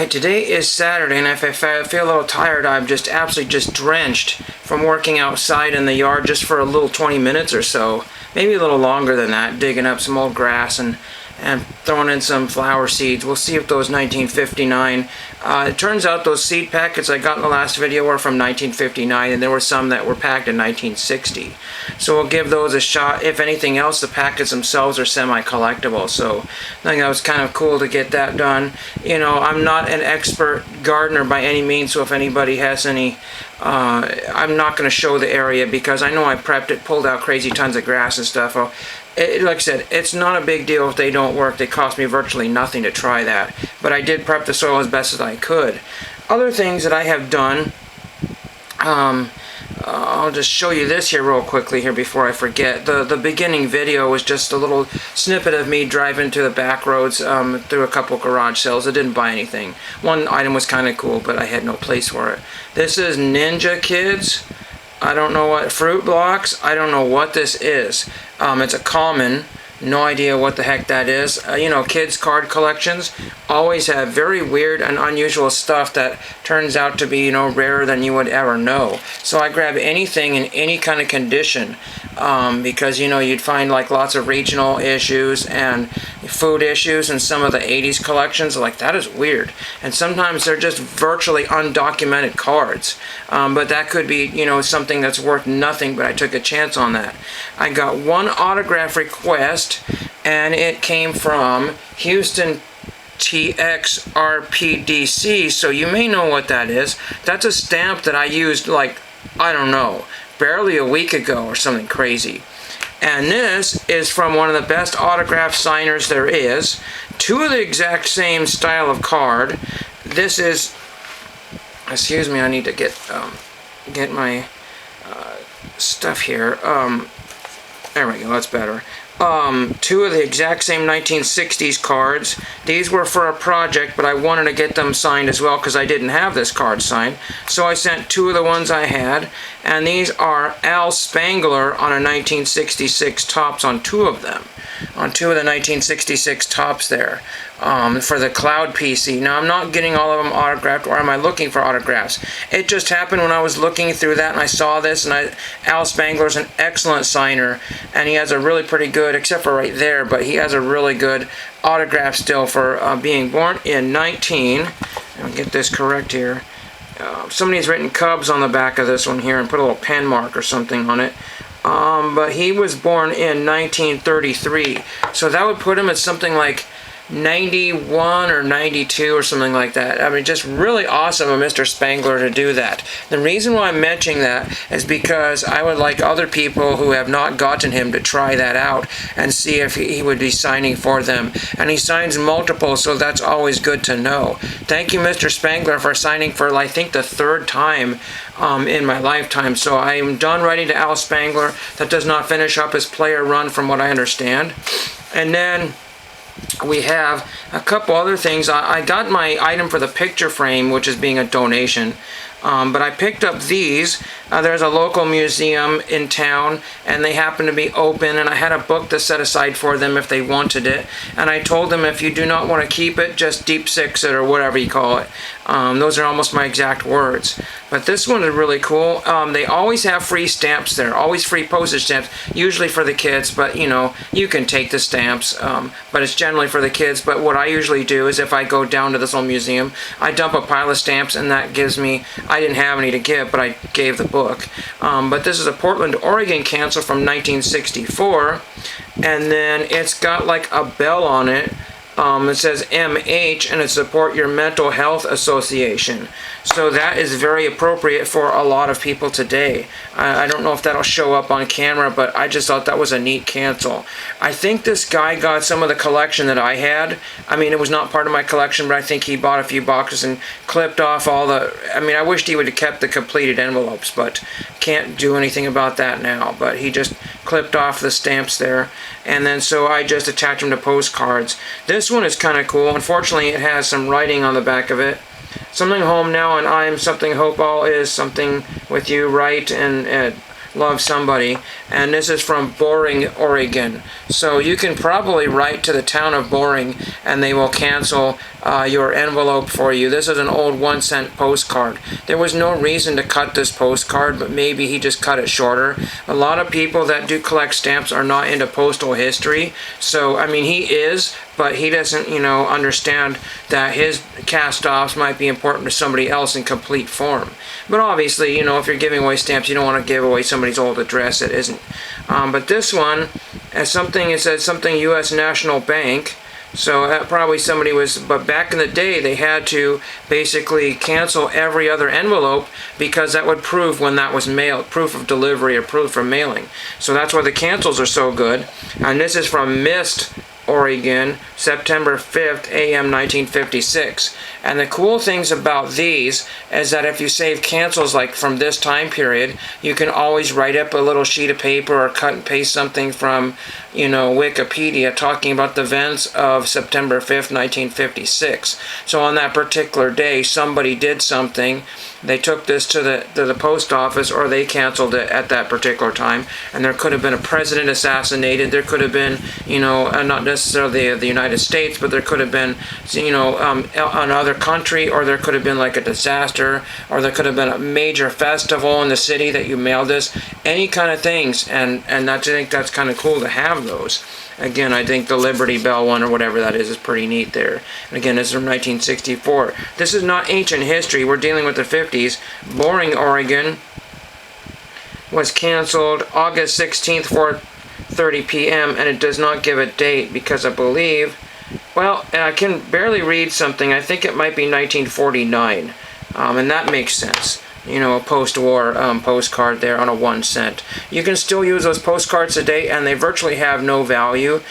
Alright, today is Saturday, and if I feel a little tired, I'm just absolutely just drenched from working outside in the yard just for a little 20 minutes or so. Maybe a little longer than that, digging up some old grass and throwing in some flower seeds. We'll see if those 1959. It turns out those seed packets I got in the last video were from 1959, and there were some that were packed in 1960. So we'll give those a shot. If anything else, the packets themselves are semi-collectible. So I think that was kind of cool to get that done. You know, I'm not an expert gardener by any means, so if anybody has any, I'm not going to show the area because I know I prepped it, pulled out crazy tons of grass and stuff. Like I said, it's not a big deal if they don't work. They cost me virtually nothing to try that. But I did prep the soil as best as I could. Other things that I have done, I'll just show you this here real quickly here before I forget. The beginning video was just a little snippet of me driving to the back roads through a couple garage sales. I didn't buy anything. One item was kind of cool, but I had no place for it. This is Ninja Kids. I don't know what, fruit blocks? I don't know what this is. It's a common, no idea what the heck that is. You know, kids' card collections always have very weird and unusual stuff that turns out to be, you know, rarer than you would ever know. So I grab anything in any kind of condition because, you know, you'd find like lots of regional issues and food issues in some of the 80s collections. Like, that is weird. And sometimes they're just virtually undocumented cards. But that could be, you know, something that's worth nothing, but I took a chance on that. I got one autograph request, and it came from Houston TXRPDC, so you may know what that is. That's a stamp that I used, like, I don't know, barely a week ago or something crazy. And this is from one of the best autograph signers there is. Two of the exact same style of card. This is, excuse me, I need to get my stuff here. There we go, that's better. Two of the exact same 1960s cards. These were for a project, but I wanted to get them signed as well because I didn't have this card signed. So I sent two of the ones I had, and these are Al Spangler on a 1966 tops on two of them. On two of the 1966 tops there for the Cloud PC. Now, I'm not getting all of them autographed, or am I looking for autographs? It just happened when I was looking through that and I saw this, and Al Spangler's an excellent signer, and he has a really pretty good, except for right there, but he has a really good autograph still for being born in I'll get this correct here. Somebody's written Cubs on the back of this one here and put a little pen mark or something on it. But he was born in 1933, so that would put him at something like 91 or 92 or something like that. I mean, just really awesome of Mr. Spangler to do that. The reason why I'm mentioning that is because I would like other people who have not gotten him to try that out and see if he would be signing for them. And he signs multiple, so that's always good to know. Thank you, Mr. Spangler, for signing for, I think, the third time in my lifetime. So I am done writing to Al Spangler. That does not finish up his player run from what I understand. And then we have a couple other things. I got my item for the picture frame, which is being a donation. But I picked up these. There's a local museum in town, and they happen to be open, and I had a book to set aside for them if they wanted it. And I told them, if you do not want to keep it, just deep six it, or whatever you call it. Those are almost my exact words. But this one is really cool. They always have free stamps there, always free postage stamps, usually for the kids, but you know, you can take the stamps, but it's generally for the kids. But what I usually do is, if I go down to this little museum, I dump a pile of stamps, and that gives me, I didn't have any to give, but I gave the book. But this is a Portland, Oregon cancel from 1964, and then it's got like a bell on it. It says MH, and it's Support Your Mental Health Association. So that is very appropriate for a lot of people today. I don't know if that'll show up on camera, but I just thought that was a neat cancel. I think this guy got some of the collection that I had. I mean, it was not part of my collection, but I think he bought a few boxes and clipped off all the... I mean, I wished he would have kept the completed envelopes, but can't do anything about that now. But he just clipped off the stamps there, and then so I just attach them to postcards. This one is kind of cool. Unfortunately, it has some writing on the back of it. Something home now, and I am something, hope all is something with you, right, and love somebody. And this is from Boring, Oregon. So you can probably write to the town of Boring, and they will cancel your envelope for you. This is an old 1-cent postcard. There was no reason to cut this postcard, but maybe he just cut it shorter. A lot of people that do collect stamps are not into postal history. So, I mean, he is, but he doesn't, understand that his cast-offs might be important to somebody else in complete form. But obviously, if you're giving away stamps, you don't want to give away somebody's old address. It isn't. But this one, it says something U.S. National Bank. So that probably somebody was, but back in the day they had to basically cancel every other envelope because that would prove when that was mailed, proof of delivery or proof of mailing. So that's why the cancels are so good. And this is from Mist, Oregon, September 5th, AM 1956. And the cool things about these is that if you save cancels like from this time period, you can always write up a little sheet of paper or cut and paste something from, Wikipedia talking about the events of September 5th, 1956. So on that particular day, somebody did something. They took this to the post office, or they canceled it at that particular time. And there could have been a president assassinated. There could have been, not necessarily the United States, but there could have been, another country, or there could have been like a disaster, or there could have been a major festival in the city that you mailed this. Any kind of things, and I think that's kind of cool to have those. Again, I think the Liberty Bell one, or whatever that is pretty neat there. And again, this is from 1964. This is not ancient history. We're dealing with the 50s. Boring, Oregon was canceled August 16th, 4:30 p.m., and it does not give a date because I believe, well, I can barely read something. I think it might be 1949, and that makes sense. A post-war postcard there on a 1 cent. You can still use those postcards today, and they virtually have no value.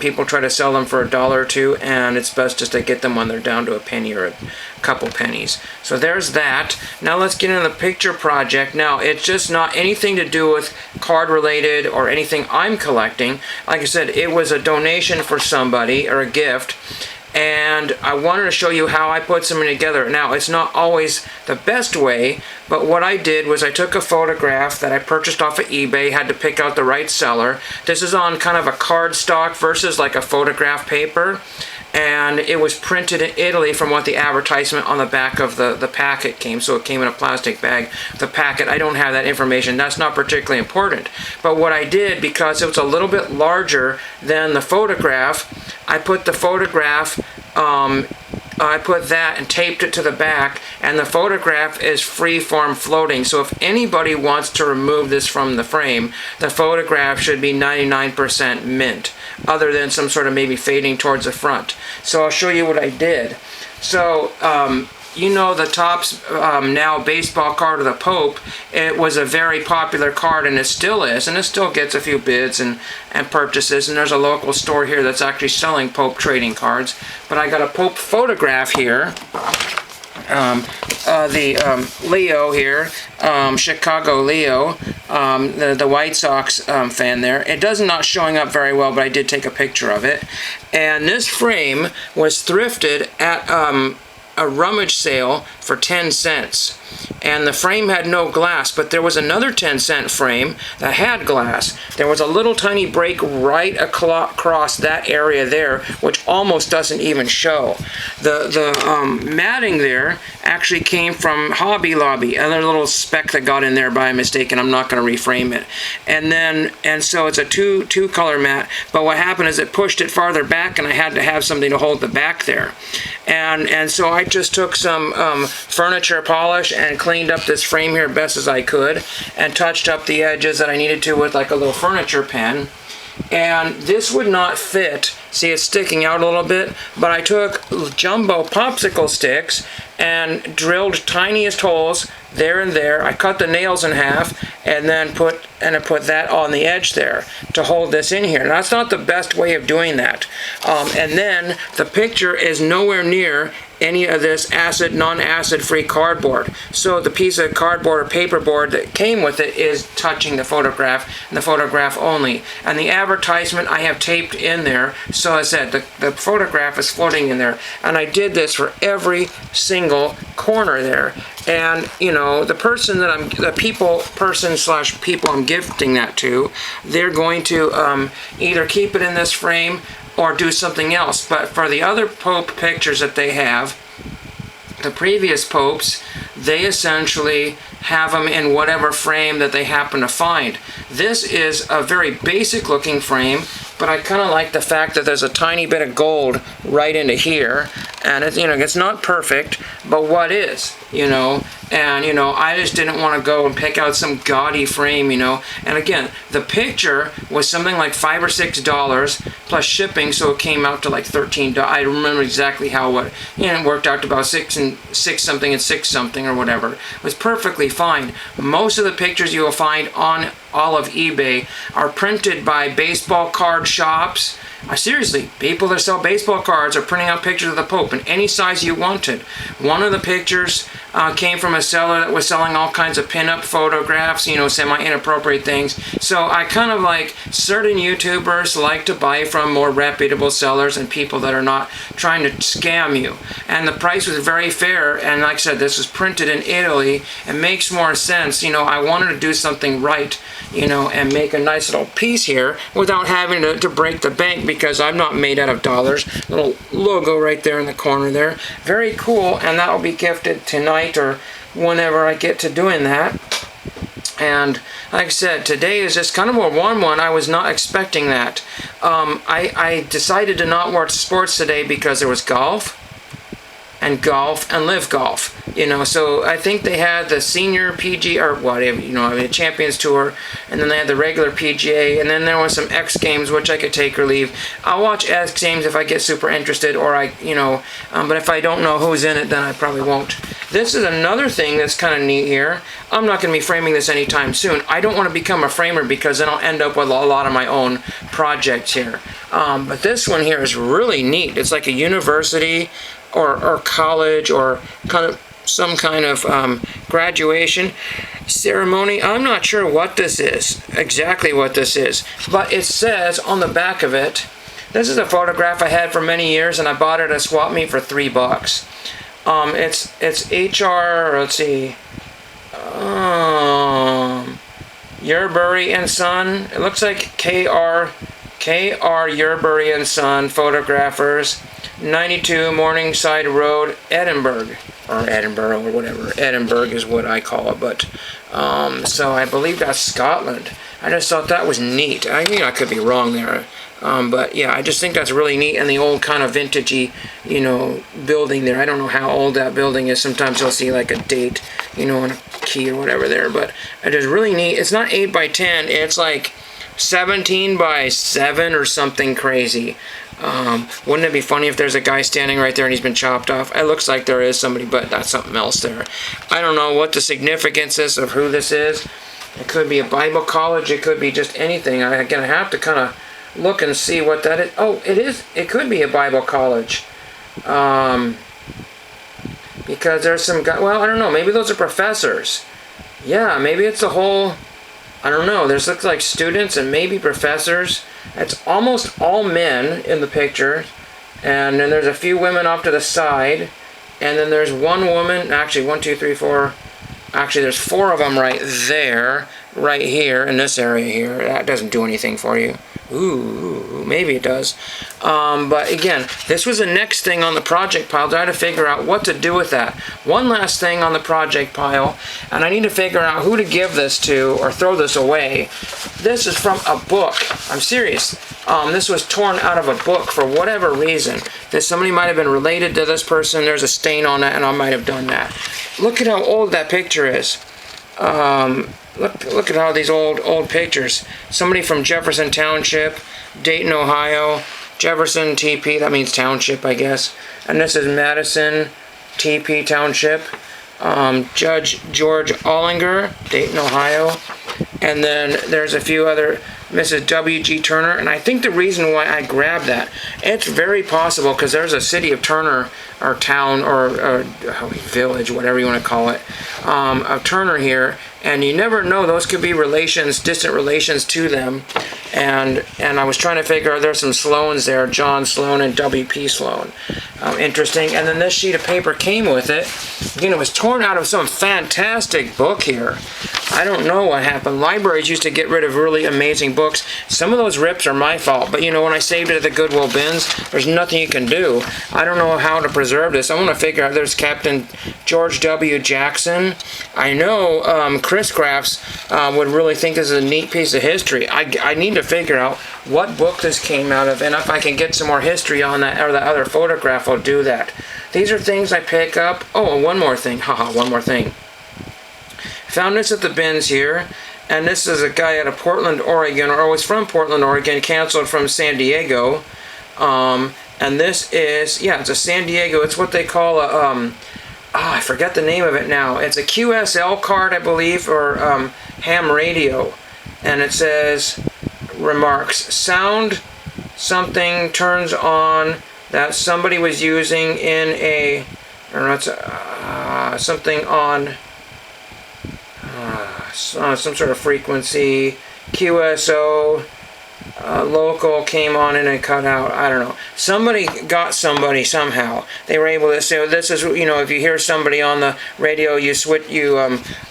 People try to sell them for $1 or $2, and it's best just to get them when they're down to a penny or a couple pennies. So there's that. Now let's get into the picture project. Now, it's just not anything to do with card-related or anything I'm collecting. Like I said, it was a donation for somebody, or a gift. And I wanted to show you how I put something together. Now, it's not always the best way, but what I did was I took a photograph that I purchased off of eBay, had to pick out the right seller. This is on kind of a cardstock versus like a photograph paper. And it was printed in Italy from what the advertisement on the back of the packet came. So it came in a plastic bag. The packet, I don't have that information. That's not particularly important. But what I did, because it was a little bit larger than the photograph, I put the photograph, I put that and taped it to the back, and the photograph is free-form floating. So if anybody wants to remove this from the frame, the photograph should be 99% mint, other than some sort of maybe fading towards the front. So I'll show you what I did. So, the Topps now baseball card of the Pope, it was a very popular card, and it still is, and it still gets a few bids and purchases, and there's a local store here that's actually selling Pope trading cards. But I got a Pope photograph here, Leo here, Chicago Leo, the White Sox fan there. It does not showing up very well, but I did take a picture of it. And this frame was thrifted at a rummage sale for 10 cents. And the frame had no glass, but there was another 10-cent frame that had glass. There was a little tiny break right across that area there, which almost doesn't even show. The matting there actually came from Hobby Lobby, another little speck that got in there by mistake, and I'm not going to reframe it. And so it's a two-color mat, but what happened is it pushed it farther back, and I had to have something to hold the back there. And so I just took some furniture polish and cleaned up this frame here best as I could, and touched up the edges that I needed to with like a little furniture pen. And this would not fit. See, it's sticking out a little bit, but I took jumbo popsicle sticks and drilled tiniest holes there and there. I cut the nails in half and then put that on the edge there to hold this in here. Now, that's not the best way of doing that. And then the picture is nowhere near any of this non-acid free cardboard. So the piece of cardboard or paperboard that came with it is touching the photograph, and the photograph only. And the advertisement I have taped in there, so as I said, the photograph is floating in there. And I did this for every single corner there. And, the person that people I'm gifting that to, they're going to either keep it in this frame or do something else. But for the other Pope pictures that they have, the previous popes, they essentially have them in whatever frame that they happen to find. This is a very basic looking frame, but I kind of like the fact that there's a tiny bit of gold right into here, and it's, it's not perfect, but what is, and I just didn't want to go and pick out some gaudy frame, and again, the picture was something like $5 or $6 plus shipping, so it came out to like $13. I remember exactly how it worked out to about six something and six something or whatever. It was perfectly fine. Most of the pictures you will find on all of eBay are printed by baseball card shops. Seriously, people that sell baseball cards are printing out pictures of the Pope in any size you wanted. One of the pictures came from a seller that was selling all kinds of pin-up photographs, semi-inappropriate things. So I kind of like certain YouTubers like to buy from more reputable sellers and people that are not trying to scam you. And the price was very fair, and like I said, this was printed in Italy. It makes more sense. I wanted to do something right, and make a nice little piece here without having to break the bank, because I'm not made out of dollars. Little logo right there in the corner there. Very cool, and that will be gifted tonight or whenever I get to doing that. And like I said, today is just kind of a warm one. I was not expecting that. I decided to not watch sports today because there was golf and live golf. So I think they had the senior PGA, or whatever, the Champions Tour, and then they had the regular PGA, and then there was some X Games, which I could take or leave. I'll watch X Games if I get super interested, or but if I don't know who's in it, then I probably won't. This is another thing that's kind of neat here. I'm not going to be framing this anytime soon. I don't want to become a framer because then I'll end up with a lot of my own projects here. But this one here is really neat. It's like a university or college or some kind of graduation ceremony. I'm not sure what this is, exactly what this is, but it says on the back of it, this is a photograph I had for many years, and I bought it at a swap meet for $3. It's HR, let's see, Yerbury and Son. It looks like K.R. Yerbury and Son photographers, 92 Morningside Road, Edinburgh, or whatever. Edinburgh is what I call it, but so I believe that's Scotland. I just thought that was neat. I could be wrong there, but yeah, I just think that's really neat, and the old kind of vintagey, building there. I don't know how old that building is. Sometimes you'll see like a date, and a key or whatever there, but it is really neat. It's not 8 by 10. It's like 17 by 7 or something crazy. Wouldn't it be funny if there's a guy standing right there and he's been chopped off? It looks like there is somebody, but that's something else there. I don't know what the significance is of who this is. It could be a Bible college. It could be just anything. I'm going to have to kind of look and see what that is. Oh, it is. It could be a Bible college. Because there's some guy. Well, I don't know. Maybe those are professors. Yeah, maybe it's a whole... I don't know. There's looks like students and maybe professors. It's almost all men in the picture, and then there's a few women off to the side, and then there's one woman. Actually, 1, 2, 3, 4. Actually, there's 4 of them right there, right here in this area here. That doesn't do anything for you. Ooh, maybe it does. But again, this was the next thing on the project pile. I had to figure out what to do with that. One last thing on the project pile, and I need to figure out who to give this to or throw this away. This is from a book. I'm serious. This was torn out of a book for whatever reason. That somebody might have been related to this person. There's a stain on it, and I might have done that. Look at how old that picture is. Look at how these old pictures. Somebody from Jefferson Township, Dayton, Ohio. Jefferson TP, that means township, I guess. And this is Madison TP Township. Judge George Ollinger, Dayton, Ohio. And then there's a few other, Mrs. W.G. Turner. And I think the reason why I grabbed that, it's very possible because there's a city of Turner, or town, or village, whatever you want to call it, of Turner here. And you never know, those could be relations, distant relations to them. And I was trying to figure out, there's some Sloans there, John Sloan and W.P. Sloan. Interesting. And then this sheet of paper came with it. Again, it was torn out of some fantastic book here. I don't know what happened. libraries used to get rid of really amazing books. Some of those rips are my fault, but you know, when I saved it at the Goodwill bins, there's nothing you can do. I don't know how to preserve this. I want to figure out. There's Captain George W. Jackson. I know Chris Crafts would really think this is a neat piece of history. I need to figure out what book this came out of, and if I can get some more history on that or the other photograph, I'll do that. These are things I pick up. Oh, and one more thing. Haha, one more thing. Found this at the bins here, and this is a guy out of Portland, Oregon, or was from Portland, Oregon, canceled from San Diego. And this is, yeah, it's a San Diego. It's what they call a, I forget the name of it now. It's a QSL card, I believe, or ham radio. And it says, remarks, sound something turns on that somebody was using in a, I don't know, it's something on some sort of frequency, QSO, local came on in and cut out. I don't know. Somebody got somebody somehow. They were able to say, well, this is, you know, if you hear somebody on the radio, you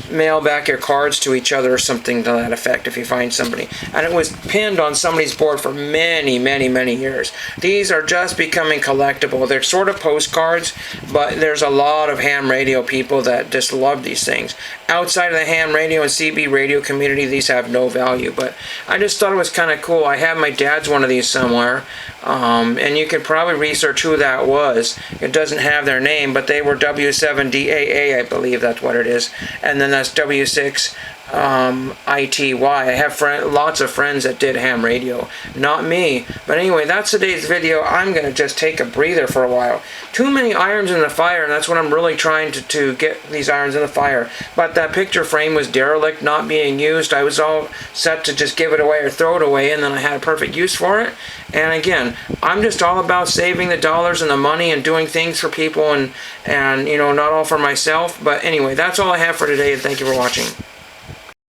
mail back your cards to each other or something to that effect if you find somebody. And it was pinned on somebody's board for many, many, many years. These are just becoming collectible. They're sort of postcards, but there's a lot of ham radio people that just love these things. Outside of the ham radio and CB radio community, these have no value, but I just thought it was kind of cool. I have my dad's one of these somewhere, and you could probably research who that was. It doesn't have their name, but they were W7DAA, I believe that's what it is, and then that's W6 ITY. I have lots of friends that did ham radio. Not me. But anyway, that's today's video. I'm going to just take a breather for a while. Too many irons in the fire, and that's what I'm really trying to get these irons in the fire. But that picture frame was derelict, not being used. I was all set to just give it away or throw it away, and then I had a perfect use for it. And again, I'm just all about saving the dollars and the money and doing things for people and you know, not all for myself. But anyway, that's all I have for today, and thank you for watching.